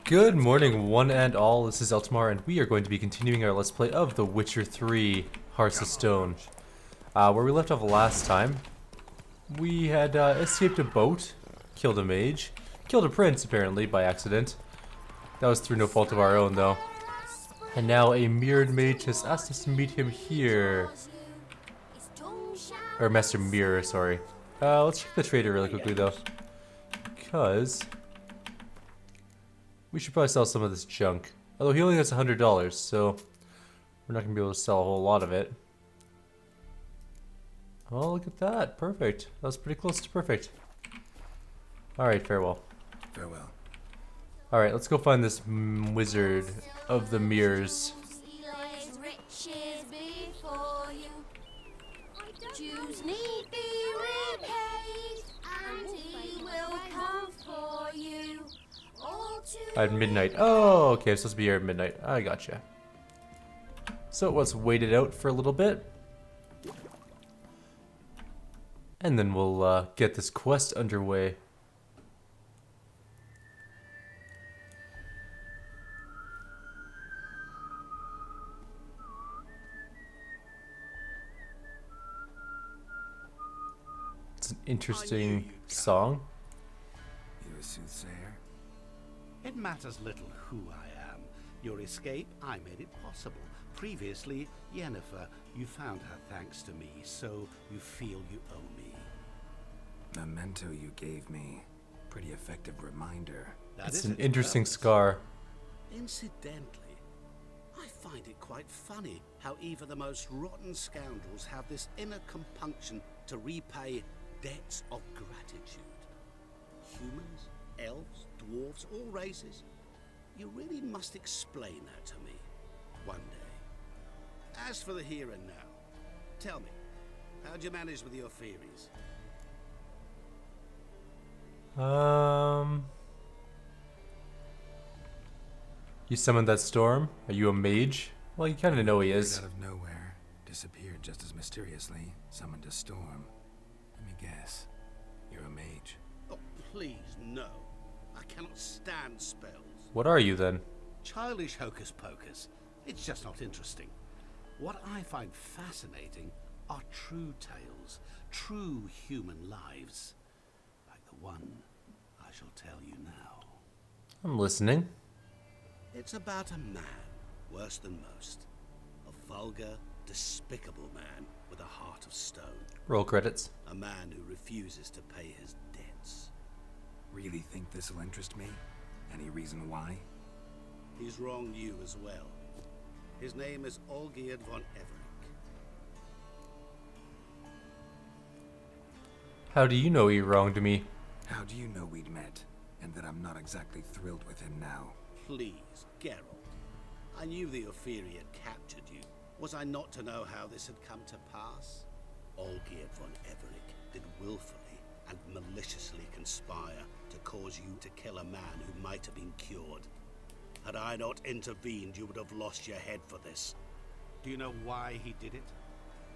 Good morning, one and all. This is Eltimar, and we are going to be continuing our Let's Play of The Witcher 3 Hearts of Stone. Where we left off last time, we had escaped a boat, killed a mage, killed a prince, apparently, by accident. That was through no fault of our own, though. And now a mirrored mage has asked us to meet him here. Or Master Mirror, sorry. Let's check the trader really quickly, though. Because we should probably sell some of this junk. Although he only has $100, so we're not going to be able to sell a whole lot of it. Oh, look at that. Perfect. That was pretty close to perfect. Alright, farewell. Farewell. Alright, let's go find this wizard of the mirrors. Jews need be repaid, and he will come for you. All to At midnight. Oh, okay, I'm supposed to be here at midnight. I gotcha. So let's wait it out for a little bit. And then we'll get this quest underway. It's an interesting song. You a soothsayer? It matters little who I am. Your escape, I made it possible. Previously, Yennefer, you found her thanks to me, so you feel you owe me. Memento you gave me. Pretty effective reminder. That It's is an its interesting purpose. scar. Incidentally, I find it quite funny how even the most rotten scoundrels have this inner compunction to repay debts of gratitude. Humans, elves, dwarves, all races. You really must explain that to me one day. As for the here and now, tell me, how'd you manage with your theories? You summoned that storm? Are you a mage? Well, you kind of know he is. Out of nowhere, disappeared just as mysteriously, summoned a storm. Let me guess. You're a mage. Oh, please, no. I cannot stand spells. What are you then? Childish hocus pocus. It's just not interesting. What I find fascinating are true tales, true human lives. Like the one I shall tell you now. I'm listening. It's about a man, worse than most. A vulgar, despicable man with a heart of stone. Roll credits. A man who refuses to pay his debts. Really think this'll interest me? Any reason why? He's wronged you as well. His name is Olgierd von Everec. How do you know he wronged me? How do you know we'd met, and that I'm not exactly thrilled with him now? Please, Geralt. I knew the Ophiri had captured you. Was I not to know how this had come to pass? Olgierd von Everec did willfully and maliciously conspire to cause you to kill a man who might have been cured. Had I not intervened, you would have lost your head for this. Do you know why he did it?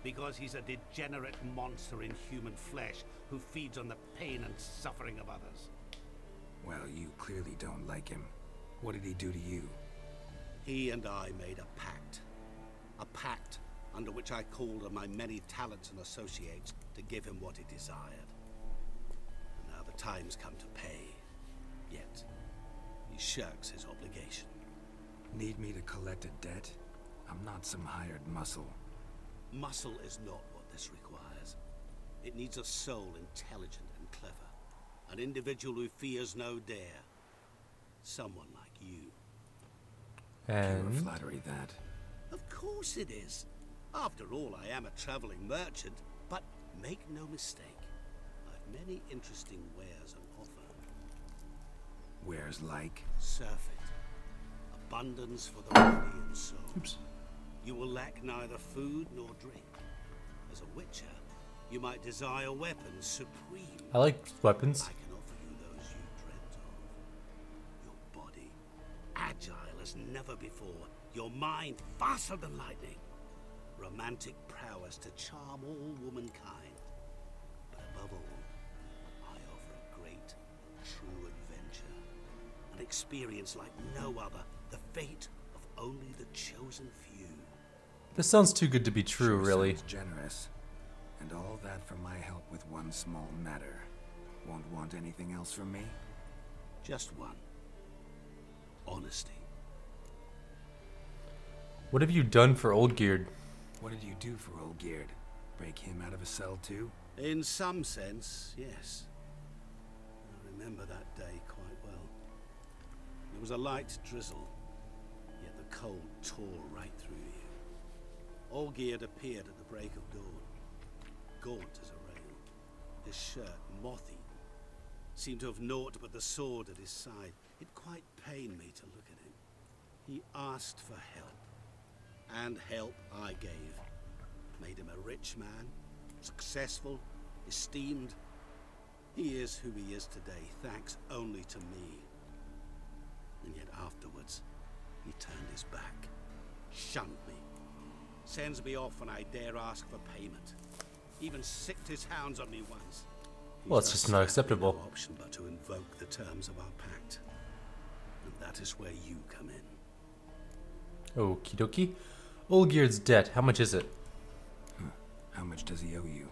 Because he's a degenerate monster in human flesh who feeds on the pain and suffering of others. Well, you clearly don't like him. What did he do to you? He and I made a pact. A pact under which I called on my many talents and associates to give him what he desired. And now the time's come to pay. Yet, he shirks his obligation. Need me to collect a debt? I'm not some hired muscle. Muscle is not what this requires. It needs a soul intelligent and clever. An individual who fears no dare. Someone like you. Pure And flattery, that. Of course it is. After all, I am a traveling merchant. But make no mistake, I've many interesting wares on offer. Wares like? Surfeit. Abundance for the body and soul. oops. You will lack neither food nor drink. As a witcher, you might desire weapons supreme. I like weapons. I can offer you those you dreamt of. Your body, agile as never before. Your mind, faster than lightning. Romantic prowess to charm all womankind. But above all, I offer a great, true adventure. An experience like no other, the fate of only the chosen few. This sounds too good to be true, Sure really. sounds generous. And all that for my help with one small matter. Won't want anything else from me? Just one. Honesty. What have you done for Oldgeard? What did you do for old Geared? Break him out of a cell too? In some sense, yes. I remember that day quite well. There was a light drizzle, yet the cold tore right through you. Olgierd appeared at the break of dawn, gaunt as a rail, his shirt moth-eaten, seemed to have naught but the sword at his side. It quite pained me to look at him. He asked for help, and help I gave. Made him a rich man, successful, esteemed. He is who he is today, thanks only to me. And yet afterwards, he turned his back, shunned me, sends me off when I dare ask for payment. Even sicked his hounds on me once. Well, it's just not acceptable. No option but to invoke the terms of our pact. And that is where you come in. Okie dokie. Oldgeard's debt, how much is it? How much does he owe you?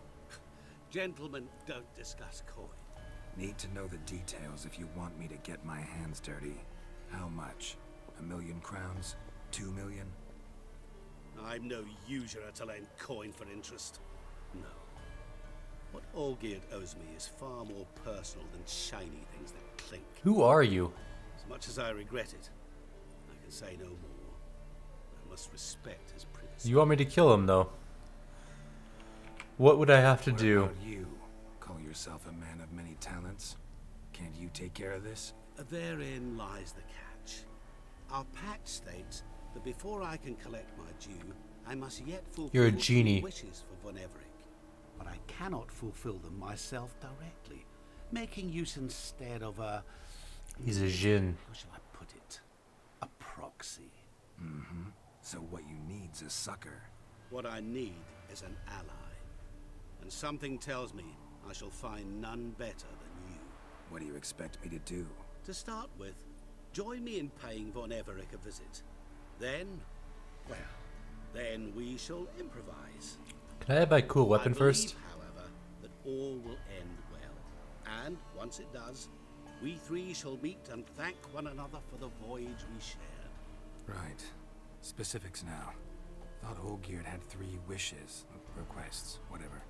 Gentlemen don't discuss coin. Need to know the details if you want me to get my hands dirty. How much? 1,000,000 crowns? 2,000,000? I'm no usurer to lend coin for interest. No. What Olgierd owes me is far more personal than shiny things that clink. Who are you? As much as I regret it, I can say no more. I must respect his privacy. You want me to kill him, though? What would I have to What do? about you? Call yourself a man of many talents? Can't you take care of this? Therein lies the catch. Our pact states that before I can collect my due, I must yet fulfill You're a three genie. wishes for Von Everec. But I cannot fulfill them myself directly, making use instead of a... He's a djinn. How shall I put it? A proxy. Mm-hmm. So what you need's a sucker. What I need is an ally. And something tells me I shall find none better than you. What do you expect me to do? To start with, join me in paying Von Everec a visit. Then, well, then we shall improvise. Can I have my cool weapon I believe, first? however, that all will end well. And once it does, we three shall meet and thank one another for the voyage we shared. Right. Specifics now. Thought Olgierd had 3 wishes, requests, whatever.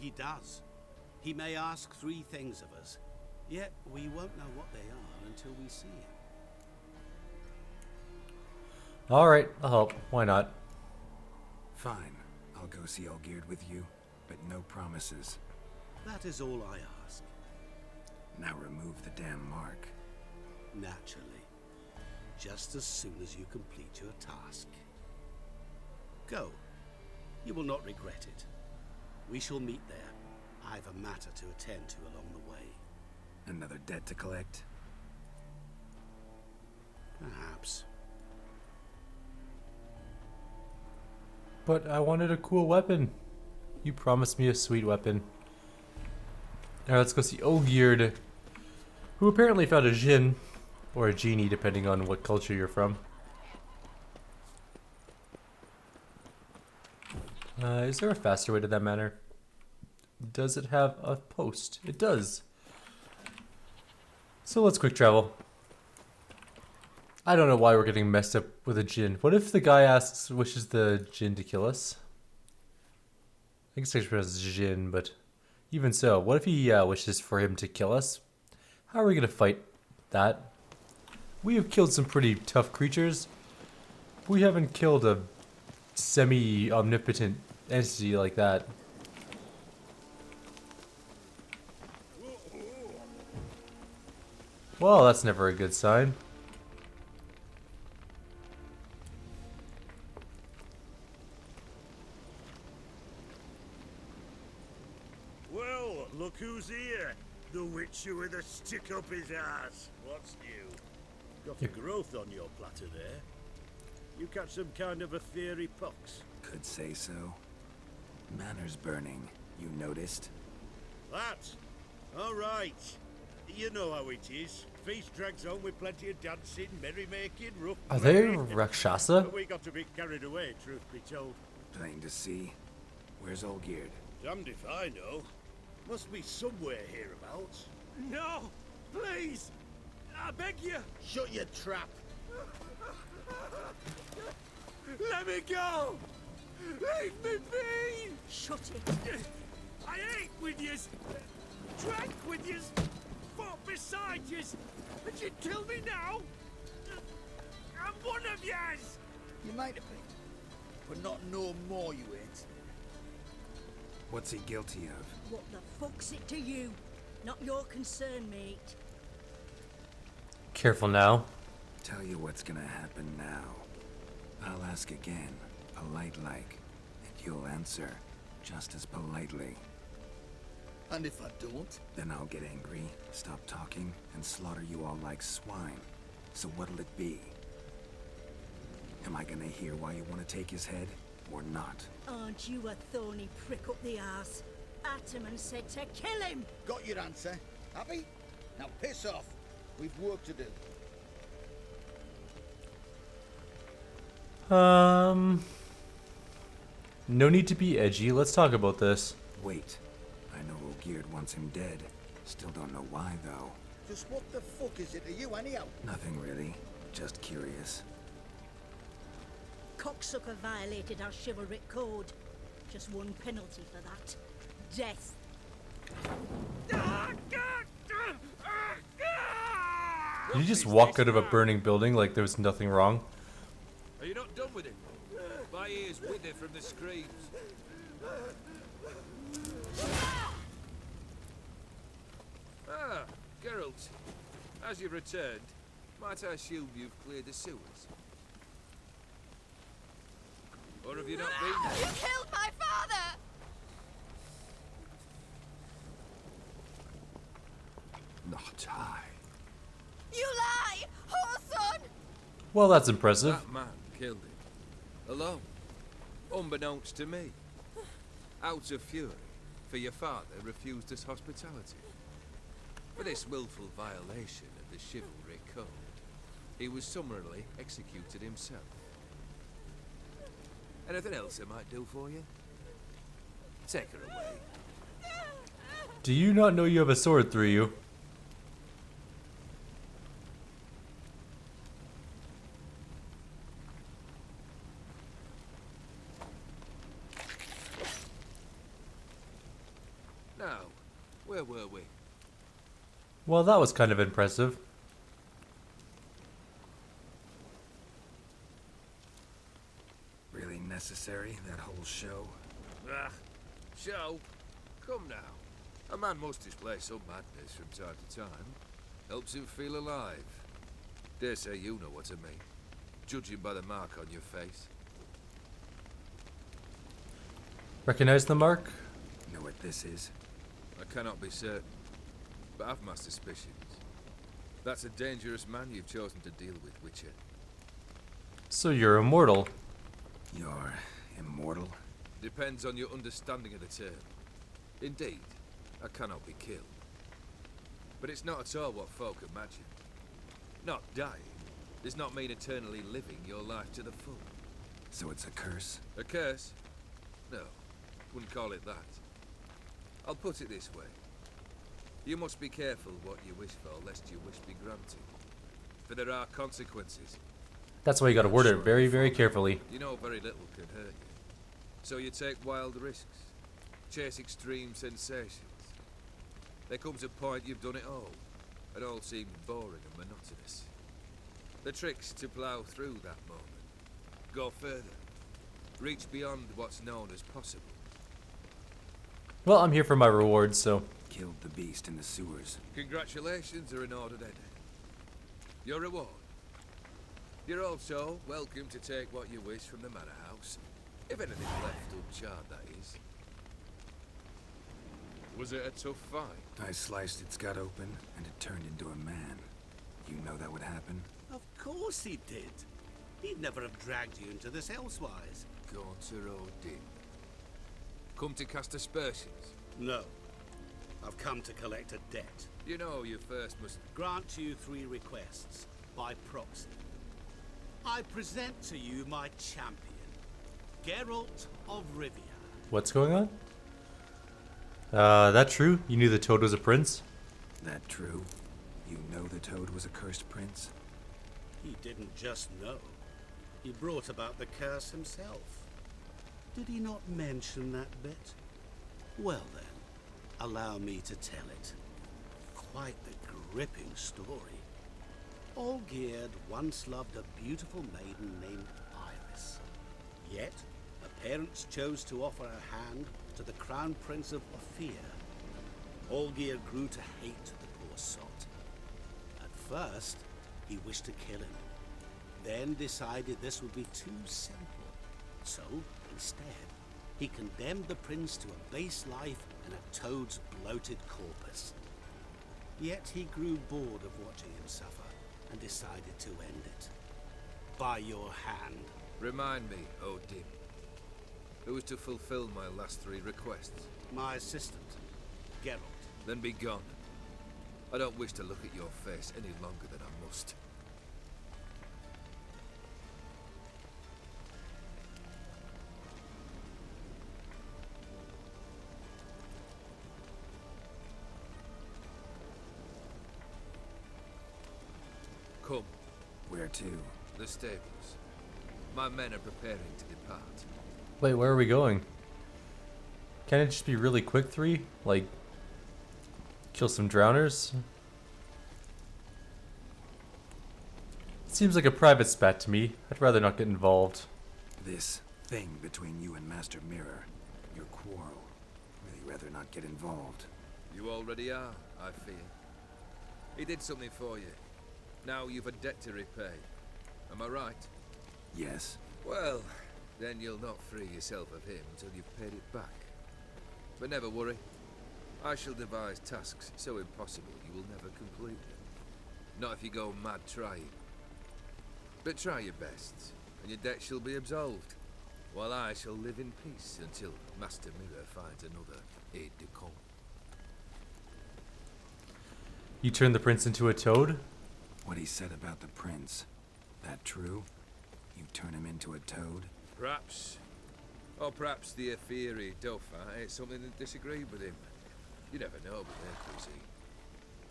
He does. He may ask 3 things of us, yet we won't know what they are until we see him. Alright, I'll help. Why not? Fine. I'll go see Olgierd with you, but no promises. That is all I ask. Now remove the damn mark. Naturally. Just as soon as you complete your task. Go. You will not regret it. We shall meet there. I've a matter to attend to along the way. Another debt to collect? Perhaps. But I wanted a cool weapon. You promised me a sweet weapon. Alright, let's go see Olgierd, who apparently found a djinn, or a genie, depending on what culture you're from. Is there a faster way to that matter? Does it have a post? It does. So let's quick travel. I don't know why we're getting messed up with a djinn. What if the guy wishes the djinn to kill us? I guess I should pronounce djinn, but even so, what if he wishes for him to kill us? How are we gonna fight that? We have killed some pretty tough creatures. We haven't killed a semi-omnipotent entity like that. Well, that's never a good sign. Well, look who's here. The Witcher with a stick up his ass. What's new? Got a growth on your platter there. You catch some kind of a theory pox? Could say so. Manor's burning. You noticed? That? All right. You know how it is. feast drags on with plenty of dancing, merrymaking, rough Are they play. Rakshasa? But we got a bit carried away, truth be told. Plain to see. Where's Olgierd? Damned if I know. Must be somewhere hereabouts. No! Please! I beg you! Shut your trap! Let me go! Leave me be! Shut it. I ate with yous, drank with yous, fought beside yous, and you kill me now? I'm one of yous! You might have been, but not no more you ain't. What's he guilty of? What the fuck's it to you? Not your concern, mate. Careful now. Tell you what's gonna happen now. I'll ask again, polite like, and you'll answer just as politely. And if I don't? Then I'll get angry, stop talking, and slaughter you all like swine. So what'll it be? Am I gonna hear why you want to take his head, or not? Aren't you a thorny prick up the arse? Atman said to kill him! Got your answer. Happy? Now piss off. We've work to do. No need to be edgy. Let's talk about this. Wait. I know Olgierd wants him dead. Still don't know why, though. Just what the fuck is it to you anyhow? Nothing really. Just curious. Cocksucker violated our chivalric code. Just one penalty for that. Death. Did you just walk out of a burning building like there was nothing wrong? Are you not done with it? My ears wither from the screams. Ah, Geralt. As you've returned, might I assume you've cleared the sewers? Or have you not been there? You killed my father! Not I. You lie! Whoreson! Well, that's impressive. That man killed him. Alone. Unbeknownst to me. Out of fury, for your father refused us hospitality. For this willful violation of the chivalry code, he was summarily executed himself. Anything else I might do for you? Take her away. Do you not know you have a sword through you? Now, where were we? Well, that was kind of impressive. Really necessary, that whole show? Ah, show? Come now. A man must display some madness from time to time. Helps him feel alive. Dare say you know what I mean. Judging by the mark on your face. Recognize the mark? Know what this is? I cannot be certain, but I've my suspicions. That's a dangerous man you've chosen to deal with, Witcher. So you're immortal. You're immortal? Depends on your understanding of the term. Indeed, I cannot be killed. But it's not at all what folk imagine. Not dying does not mean eternally living your life to the full. So it's a curse? A curse? No, wouldn't call it that. I'll put it this way. You must be careful what you wish for, lest your wish be granted. For there are consequences. That's why you gotta word it very, very carefully. You know very little can hurt you. So you take wild risks. Chase extreme sensations. There comes a point you've done it all. And all seems boring and monotonous. The trick's to plough through that moment. Go further. Reach beyond what's known as possible. Well, I'm here for my rewards, so... Killed the beast in the sewers. Congratulations are in order, then. Your reward. You're also welcome to take what you wish from the manor house. If anything's left uncharred, that is. Was it a tough fight? I sliced its gut open, and it turned into a man. You know that would happen? Of course he did. He'd never have dragged you into this elsewise. Gaunter Odin. Come to cast aspersions. No. I've come to collect a debt. You know you first must... Grant you 3 requests by proxy. I present to you my champion, Geralt of Rivia. What's going on? That true? You knew the Toad was a prince? That true? You know the Toad was a cursed prince? He didn't just know. He brought about the curse himself. Did he not mention that bit? Well then, allow me to tell it. Quite the gripping story. Olgierd once loved a beautiful maiden named Iris. Yet, her parents chose to offer her hand to the Crown Prince of Ophir. Olgierd grew to hate the poor sot. At first, he wished to kill him, then decided this would be too simple. So, instead, he condemned the prince to a base life in a toad's bloated corpus. Yet he grew bored of watching him suffer and decided to end it. By your hand. Remind me, Odin. Who was to fulfill my last 3 requests? My assistant, Geralt. Then be gone. I don't wish to look at your face any longer than I must. Come. Where to? The stables. My men are preparing to depart. Wait, where are we going? Can it just be really quick 3? Like, kill some drowners? It seems like a private spat to me. I'd rather not get involved. This thing between you and Master Mirror. Your quarrel. Really rather not get involved. You already are, I fear. He did something for you. Now you've a debt to repay. Am I right? Yes. Well, then you'll not free yourself of him until you've paid it back. But never worry. I shall devise tasks so impossible you will never complete them. Not if you go mad trying. But try your best, and your debt shall be absolved, while I shall live in peace until Master Mirror finds another aide-de-camp. You turned the prince into a toad? What he said about the prince. That true? You turn him into a toad? Perhaps. Or perhaps the Ephiri Dauphin ate something that disagreed with him. You never know with their cuisine.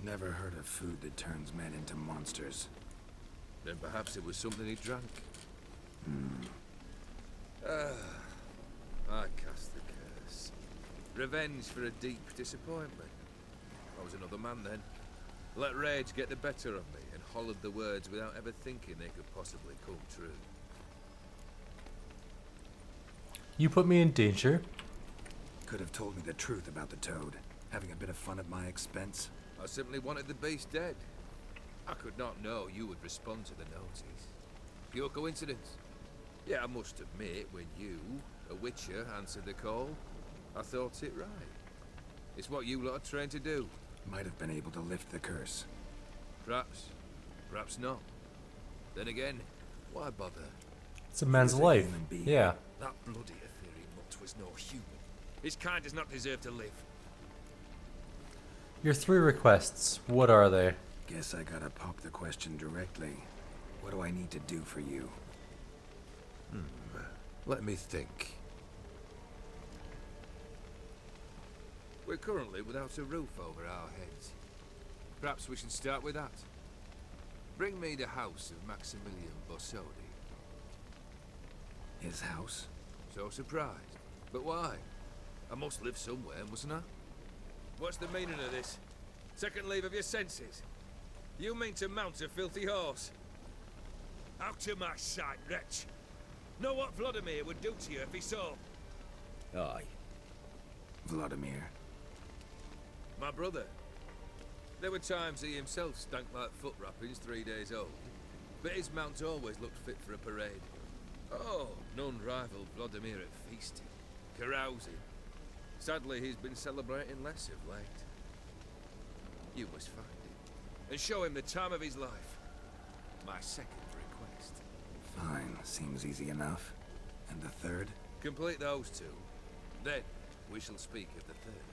Never heard of food that turns men into monsters. Then perhaps it was something he drank. I cast the curse. Revenge for a deep disappointment. I was another man then. Let rage get the better of me and hollered the words without ever thinking they could possibly come true. You put me in danger. Could have told me the truth about the toad. Having a bit of fun at my expense. I simply wanted the beast dead. I could not know you would respond to the notice. Pure coincidence. Yeah, I must admit, when you, a witcher, answered the call, I thought it right. It's what you lot are trained to do. Might have been able to lift the curse. Perhaps. Perhaps not. Then again, why bother? It's a man's He's a life. human being. Yeah. That bloody Ethereal mutt was no human. His kind does not deserve to live. Your 3 requests, what are they? Guess I gotta pop the question directly. What do I need to do for you? Let me think. We're currently without a roof over our heads. Perhaps we should start with that. Bring me the house of Maximilian Bossodi. His house? So surprised. But why? I must live somewhere, mustn't I? What's the meaning of this? Second leave of your senses? You mean to mount a filthy horse? Out of my sight, wretch! Know what Vladimir would do to you if he saw? Aye. Vladimir. My brother. There were times he himself stank like foot wrappings 3 days old, but his mount always looked fit for a parade. Oh, none rivaled Vladimir at feasting, carousing. Sadly, he's been celebrating less of late. You must find him, and show him the time of his life. My second request. Fine, seems easy enough. And the third? Complete those 2. Then, we shall speak of the third.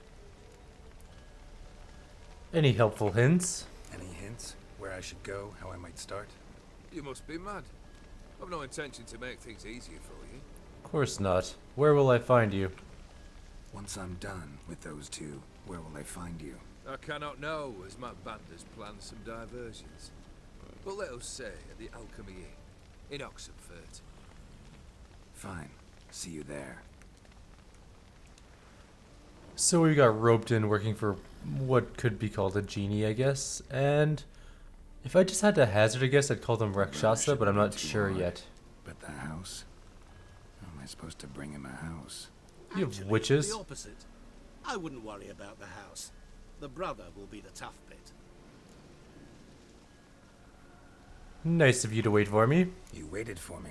Any helpful hints? Any hints? Where I should go? How I might start? You must be mad. I've no intention to make things easier for you. Of course not. Where will I find you? Once I'm done with those two, where will I find you? I cannot know, as my band has planned some diversions. But let us say at the Alchemy Inn, in Oxenfurt. Fine. See you there. So we got roped in working for what could be called a genie, I guess. And if I just had to hazard a guess, I'd call them Rakshasa, but I'm not sure yet. But the house? How am I supposed to bring him a house? You have Actually, witches? The opposite. I wouldn't worry about the house. The brother will be the tough bit. Nice of you to wait for me. You waited for me.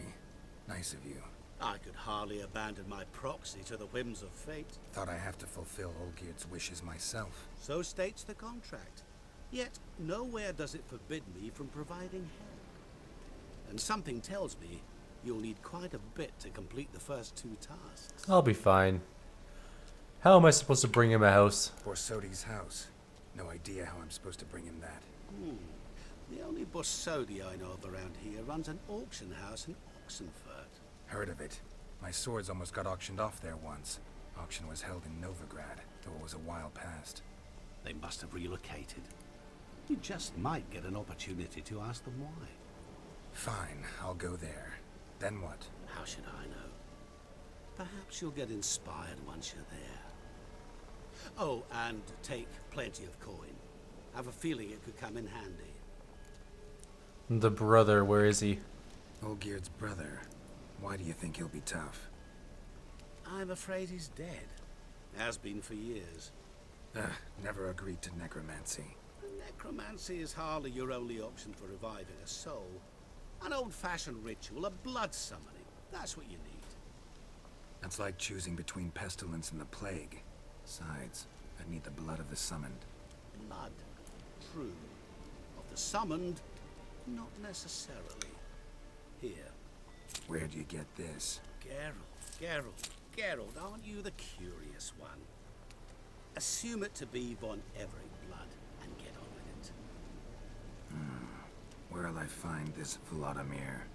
Nice of you. I could hardly abandon my proxy to the whims of fate. Thought I have to fulfill Olgierd's wishes myself. So states the contract. Yet, nowhere does it forbid me from providing help. And something tells me you'll need quite a bit to complete the first two tasks. I'll be fine. How am I supposed to bring him a house? Borsodi's house. No idea how I'm supposed to bring him that. The only Borsodi I know of around here runs an auction house in Oxenfurt. Heard of it. My swords almost got auctioned off there once. Auction was held in Novigrad, though it was a while past. They must have relocated. You just might get an opportunity to ask them why. Fine, I'll go there. Then what? How should I know? Perhaps you'll get inspired once you're there. Oh, and take plenty of coin. Have a feeling it could come in handy. The brother, where is he? Olgierd's brother. Why do you think he'll be tough? I'm afraid he's dead. Has been for years. Never agreed to necromancy. Necromancy is hardly your only option for reviving a soul. An old-fashioned ritual, a blood summoning. That's what you need. That's like choosing between pestilence and the plague. Besides, I'd need the blood of the summoned. Blood. True. Of the summoned, not necessarily. Here. Where do you get this? Geralt, aren't you the curious one? Assume it to be von Everett blood and get on with it. Where'll I find this Vladimir?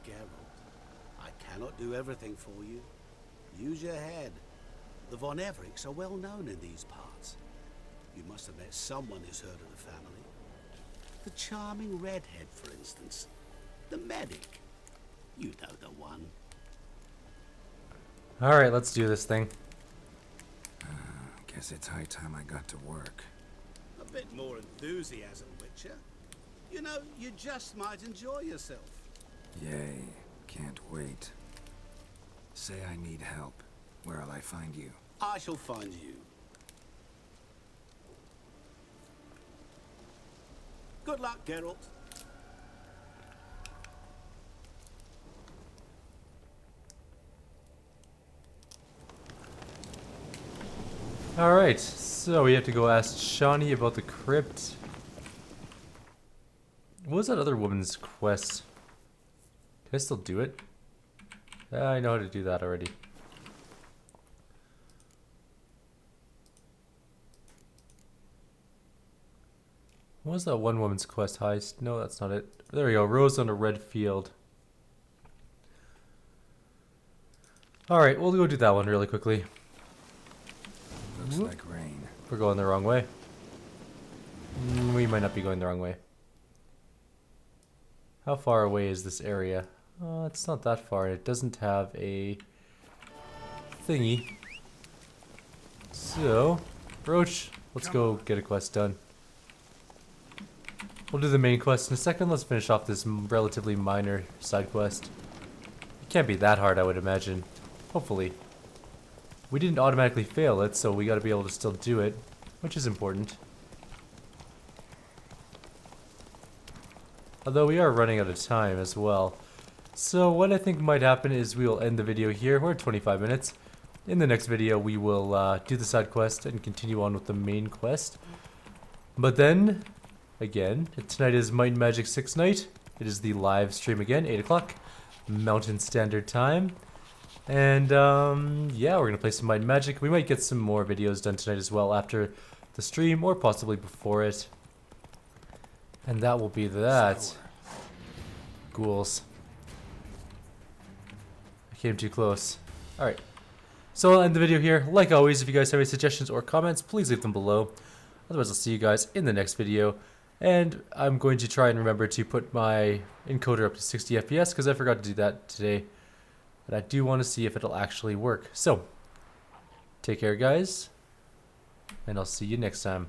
Geralt, I cannot do everything for you. Use your head. The von Evericks are well known in these parts. You must have met someone who's heard of the family. The charming redhead, for instance. The medic. You know the one. Alright, let's do this thing. Guess it's high time I got to work. A bit more enthusiasm, Witcher. You know, you just might enjoy yourself. Yay, can't wait. Say I need help. Where'll I find you? I shall find you. Good luck, Geralt. Alright, so we have to go ask Shawnee about the crypt. What was that other woman's quest? Can I still do it? I know how to do that already. What was that one woman's quest heist? No, that's not it. There we go. Rose on a red field. Alright, we'll go do that one really quickly. Looks like rain. We're going the wrong way. We might not be going the wrong way. How far away is this area? It's not that far. It doesn't have a thingy. So, Roach, let's go get a quest done. We'll do the main quest in a second. Let's finish off this relatively minor side quest. It can't be that hard, I would imagine. Hopefully. We didn't automatically fail it, so we gotta be able to still do it, which is important. Although we are running out of time as well. So what I think might happen is we will end the video here. We're at 25 minutes. In the next video we will do the side quest and continue on with the main quest. But then, again, tonight is Might and Magic 6 night. It is the live stream again, 8 o'clock, Mountain Standard Time. And yeah, we're going to play some Might and Magic. We might get some more videos done tonight as well after the stream or possibly before it. And that will be that. Slower. Ghouls. I came too close. Alright. So I'll end the video here. Like always, if you guys have any suggestions or comments, please leave them below. Otherwise, I'll see you guys in the next video. And I'm going to try and remember to put my encoder up to 60 FPS because I forgot to do that today. But I do want to see if it'll actually work. So, take care guys, and I'll see you next time.